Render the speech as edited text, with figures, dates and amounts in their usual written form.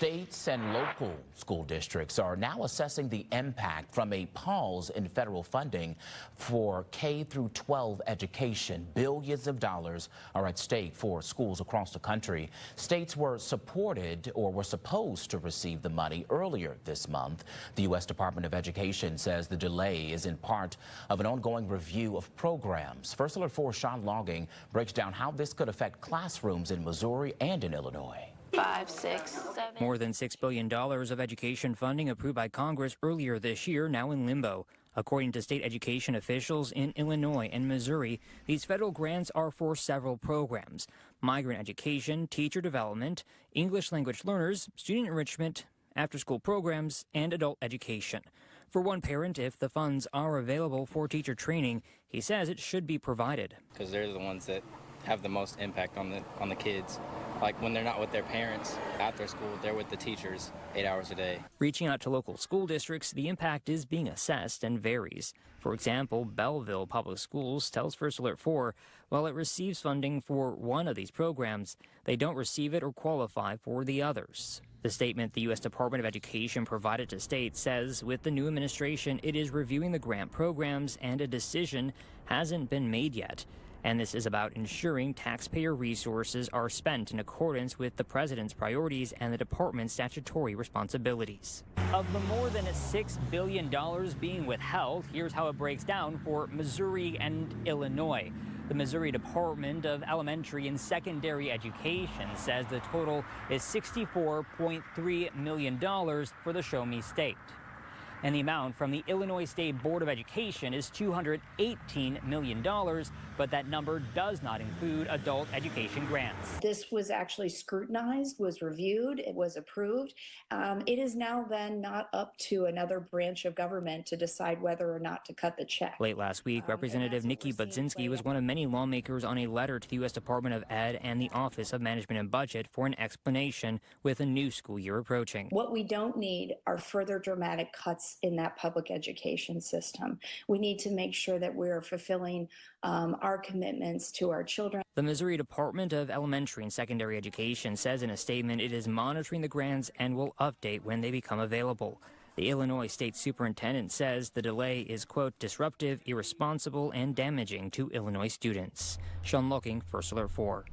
States and local school districts are now assessing the impact from a pause in federal funding for K through 12 education. Billions of dollars are at stake for schools across the country. States were supported or were supposed to receive the money earlier this month. The U.S. Department of Education says the delay is in part of an ongoing review of programs. First Alert 4's Sean Logging breaks down how this could affect classrooms in Missouri and in Illinois. 5, 6, 7. More than $6 billion of education funding approved by Congress earlier this year, now in limbo. According to state education officials in Illinois and Missouri, these federal grants are for several programs: migrant education, teacher development, English language learners, student enrichment, after-school programs, and adult education. For one parent, if the funds are available for teacher training, he says it should be provided. Because they're the ones that have the most impact on the kids. Like when they're not with their parents after school, they're with the teachers 8 hours a day. Reaching out to local school districts, the impact is being assessed and varies. For example, Belleville Public Schools tells First Alert 4, while it receives funding for one of these programs, they don't receive it or qualify for the others. The statement the U.S. Department of Education provided to states says with the new administration, it is reviewing the grant programs and a decision hasn't been made yet. And this is about ensuring taxpayer resources are spent in accordance with the president's priorities and the department's statutory responsibilities. Of the more than $6 billion being withheld, here's how it breaks down for Missouri and Illinois. The Missouri Department of Elementary and Secondary Education says the total is $64.3 million for the Show Me State. And the amount from the Illinois State Board of Education is $218 million, but that number does not include adult education grants. This was actually scrutinized, was reviewed, it was approved. It is now then not up to another branch of government to decide whether or not to cut the check. Late last week, Representative Nikki Budzinski was one of many lawmakers on a letter to the U.S. Department of Ed and the Office of Management and Budget for an explanation with a new school year approaching. What we don't need are further dramatic cuts in that public education system. We need to make sure that we're fulfilling our commitments to our children. The Missouri Department of Elementary and Secondary Education says in a statement it is monitoring the grants and will update when they become available. The Illinois State Superintendent says the delay is, quote, disruptive, irresponsible, and damaging to Illinois students. Sean Looking, First Alert 4.